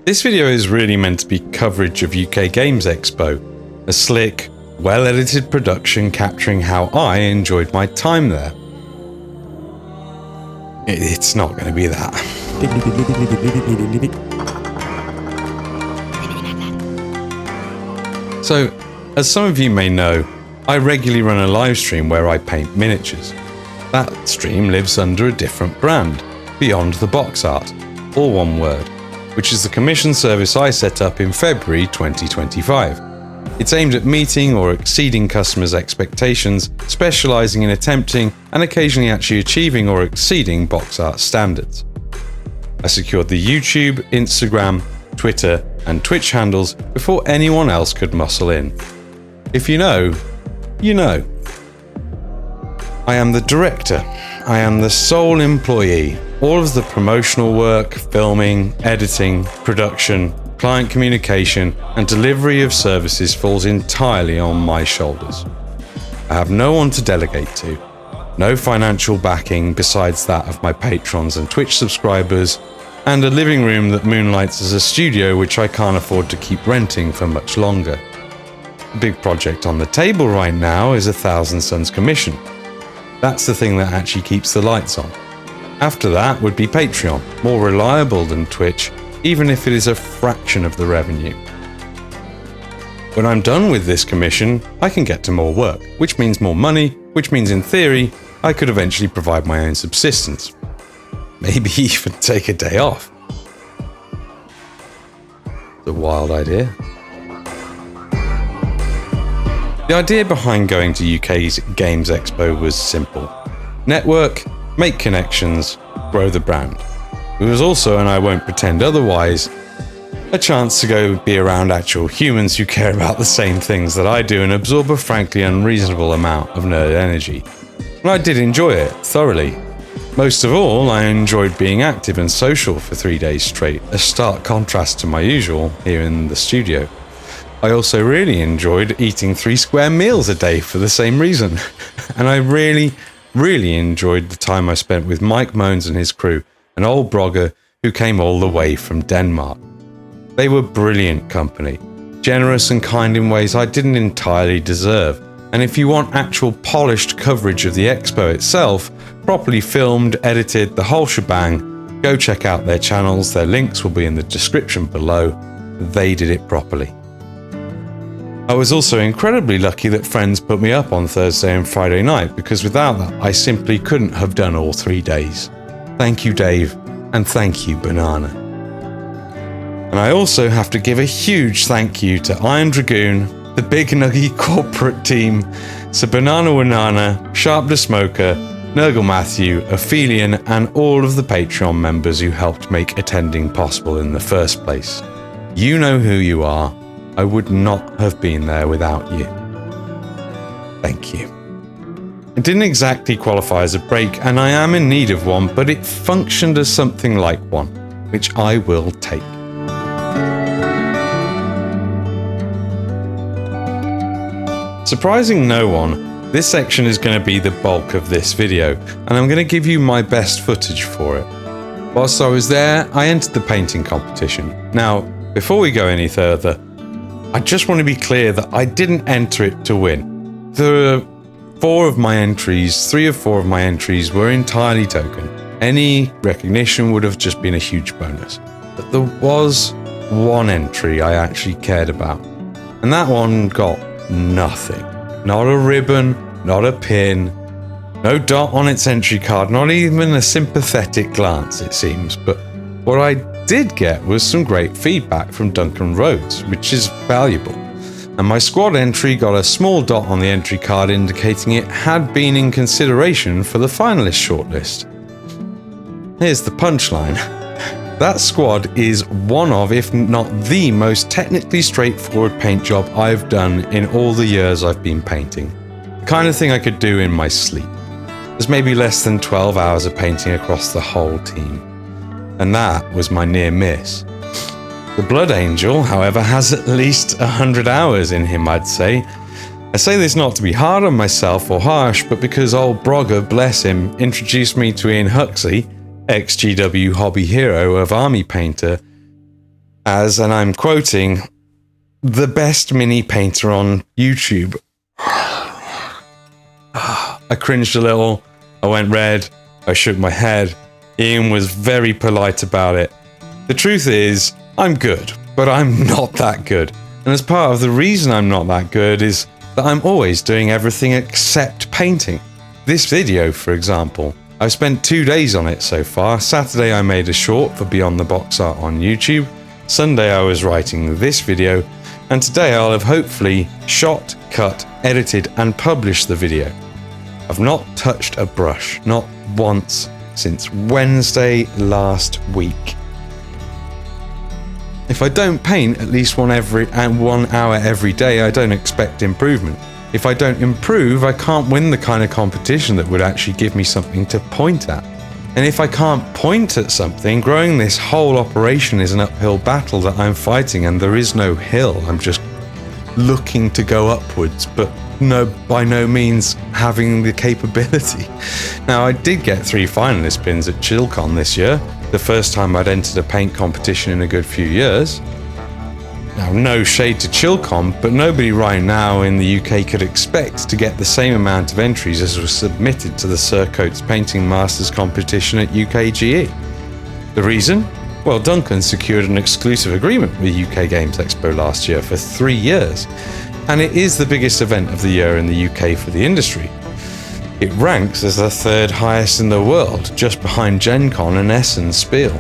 This video is really meant to be coverage of UK Games Expo, a slick, well-edited production capturing how I enjoyed my time there. It's not going to be that. So, as some of you may know, I regularly run a live stream where I paint miniatures. That stream lives under a different brand, Beyond the Box Art, all one word, which is the commission service I set up in February 2025. It's aimed at meeting or exceeding customers' expectations, specialising in attempting and occasionally actually achieving or exceeding box art standards. I secured the YouTube, Instagram, Twitter and Twitch handles before anyone else could muscle in. If you know, you know. I am the director. I am the sole employee. All of the promotional work, filming, editing, production, client communication and delivery of services falls entirely on my shoulders. I have no one to delegate to, no financial backing besides that of my patrons and Twitch subscribers, and a living room that moonlights as a studio which I can't afford to keep renting for much longer. The big project on the table right now is 1,000 Suns commission. That's the thing that actually keeps the lights on. After that would be Patreon, more reliable than Twitch, even if it is a fraction of the revenue. When I'm done with this commission, I can get to more work, which means more money, which means in theory, I could eventually provide my own subsistence. Maybe even take a day off. It's a wild idea. The idea behind going to UK's Games Expo was simple. Network, make connections, grow the brand. It was also, and I won't pretend otherwise, a chance to go be around actual humans who care about the same things that I do and absorb a frankly unreasonable amount of nerd energy. And I did enjoy it thoroughly. Most of all, I enjoyed being active and social for 3 days straight, a stark contrast to my usual here in the studio. I also really enjoyed eating 3 square meals a day for the same reason. And I really enjoyed the time I spent with Mike Moans and his crew, an old brogger who came all the way from Denmark. They were brilliant company, generous and kind in ways I didn't entirely deserve. And if you want actual polished coverage of the expo itself, properly filmed, edited, the whole shebang, go check out their channels. Their links will be in the description below. They did it properly. I was also incredibly lucky that friends put me up on Thursday and Friday night, because without that I simply couldn't have done all 3 days. Thank you, Dave, and thank you, Banana. And I also have to give a huge thank you to Iron Dragoon, the Big Nuggy corporate team, so Banana Wanana, Sharp the Smoker, Nurgle Matthew, Ophelian, and all of the Patreon members who helped make attending possible in the first place. You know who you are. I would not have been there without you. Thank you. It didn't exactly qualify as a break, and I am in need of one, but it functioned as something like one, which I will take. Surprising no one, this section is going to be the bulk of this video, and I'm going to give you my best footage for it. Whilst I was there, I entered the painting competition. Now, before we go any further, I just want to be clear that I didn't enter it to win. There are 3 of my entries were entirely token. Any recognition would have just been a huge bonus. But there was one entry I actually cared about, and that one got nothing. Not a ribbon, not a pin, no dot on its entry card, not even a sympathetic glance, it seems. But what I did get was some great feedback from Duncan Rhodes, which is valuable. And my squad entry got a small dot on the entry card indicating it had been in consideration for the finalist shortlist. Here's the punchline. That squad is one of, if not the most technically straightforward paint job I've done in all the years I've been painting. The kind of thing I could do in my sleep. There's maybe less than 12 hours of painting across the whole team. And that was my near miss. The Blood Angel, however, has at least 100 hours in him, I'd say. I say this not to be hard on myself or harsh, but because old Brogger, bless him, introduced me to Ian Huxley, ex-GW hobby hero of Army Painter, as, and I'm quoting, the best mini painter on YouTube. I cringed a little, I went red, I shook my head. Ian was very polite about it. The truth is, I'm good, but I'm not that good. And as part of the reason I'm not that good is that I'm always doing everything except painting. This video, for example, I've spent 2 days on it so far. Saturday I made a short for Beyond the Box Art on YouTube. Sunday I was writing this video. And today I'll have hopefully shot, cut, edited and published the video. I've not touched a brush, not once, since Wednesday last week. If I don't paint at least 1 hour every day, I don't expect improvement. If I don't improve, I can't win the kind of competition that would actually give me something to point at. And if I can't point at something, growing this whole operation is an uphill battle that I'm fighting, and there is no hill. I'm just looking to go upwards, but by no means having the capability. Now, I did get 3 finalist pins at ChillCon this year, the first time I'd entered a paint competition in a good few years. Now, no shade to ChillCon, but nobody right now in the UK could expect to get the same amount of entries as was submitted to the Surcoats Painting Masters competition at UKGE. The reason? Well, Duncan secured an exclusive agreement with UK Games Expo last year for 3 years, and it is the biggest event of the year in the UK for the industry. It ranks as the 3rd highest in the world, just behind Gen Con and Essen Spiel.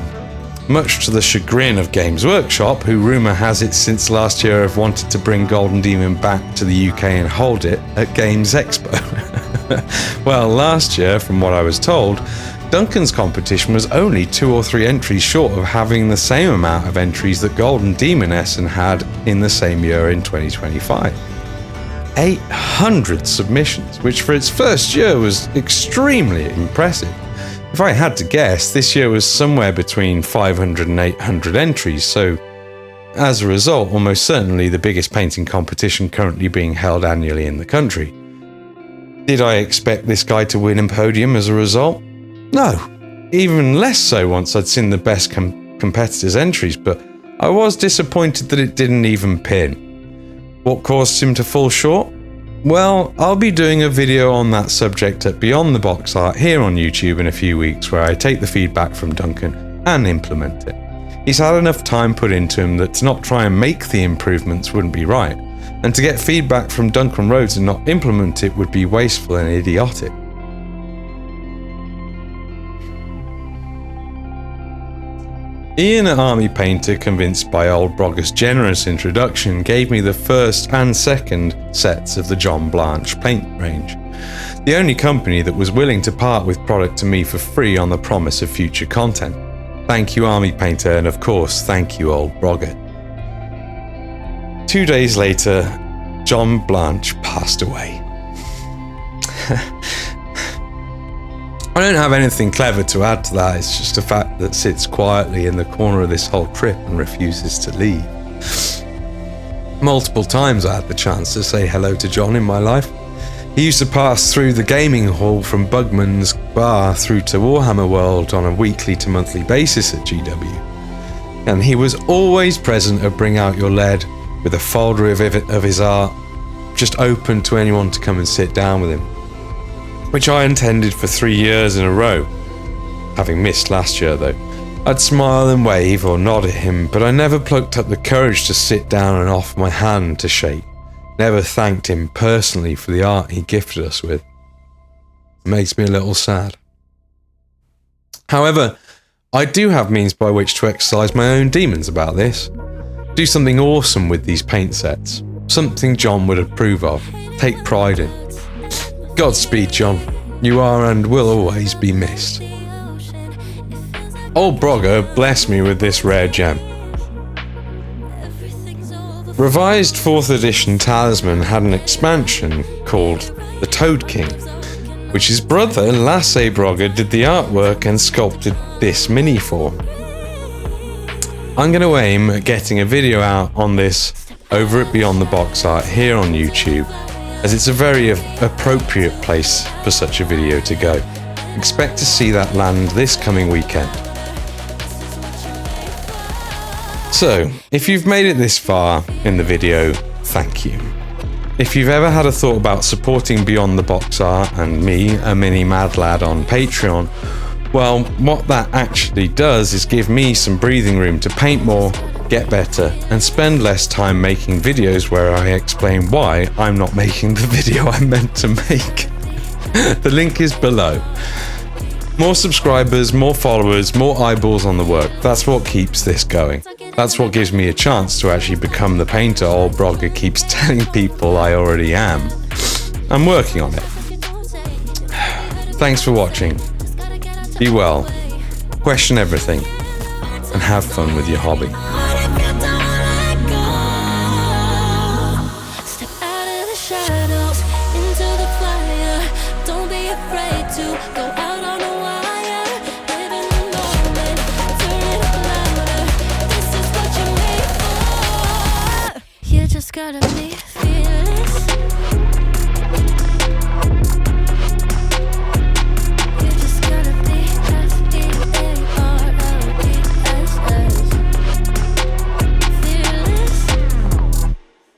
Much to the chagrin of Games Workshop, who rumour has it since last year have wanted to bring Golden Demon back to the UK and hold it at Games Expo. Well, last year, from what I was told, Duncan's competition was only 2 or 3 entries short of having the same amount of entries that Golden Demon Essen had in the same year in 2025. 800 submissions, which for its first year was extremely impressive. If I had to guess, this year was somewhere between 500 and 800 entries, so as a result, almost certainly the biggest painting competition currently being held annually in the country. Did I expect this guy to win a podium as a result? No, even less so once I'd seen the best competitors' entries, but I was disappointed that it didn't even pin. What caused him to fall short? Well, I'll be doing a video on that subject at Beyond the Box Art here on YouTube in a few weeks, where I take the feedback from Duncan and implement it. He's had enough time put into him that to not try and make the improvements wouldn't be right, and to get feedback from Duncan Rhodes and not implement it would be wasteful and idiotic. Ian at Army Painter, convinced by old Brogger's generous introduction, gave me the first and second sets of the John Blanche paint range. The only company that was willing to part with product to me for free on the promise of future content. Thank you, Army Painter, and of course, thank you, old Brogger. 2 days later, John Blanche passed away. I don't have anything clever to add to that. It's just a fact that sits quietly in the corner of this whole trip and refuses to leave. Multiple times I had the chance to say hello to John in my life. He used to pass through the gaming hall from Bugman's Bar through to Warhammer World on a weekly to monthly basis at GW. And he was always present at Bring Out Your Lead with a folder of his art, just open to anyone to come and sit down with him. Which I intended for 3 years in a row. Having missed last year though. I'd smile and wave or nod at him, but I never plucked up the courage to sit down and offer my hand to shake. Never thanked him personally for the art he gifted us with. It makes me a little sad. However, I do have means by which to exercise my own demons about this. Do something awesome with these paint sets. Something John would approve of. Take pride in. Godspeed, John. You are and will always be missed. Old Brogger blessed me with this rare gem. Revised 4th edition Talisman had an expansion called the Toad King, which his brother Lasse Brogger did the artwork and sculpted this mini for. I'm going to aim at getting a video out on this over at Beyond the Box Art here on YouTube, as it's a very appropriate place for such a video to go. Expect to see that land this coming weekend. So, if you've made it this far in the video, thank you. If you've ever had a thought about supporting Beyond the Box Art and me, a mini mad lad, on Patreon, well, what that actually does is give me some breathing room to paint more, get better, and spend less time making videos where I explain why I'm not making the video I'm meant to make. The link is below. More subscribers, more followers, more eyeballs on the work. That's what keeps this going. That's what gives me a chance to actually become the painter old blogger keeps telling people I already am. I'm working on it. Thanks for watching. Be well, question everything, and have fun with your hobby. Step out of the shadows into the fire. Don't be afraid to go out.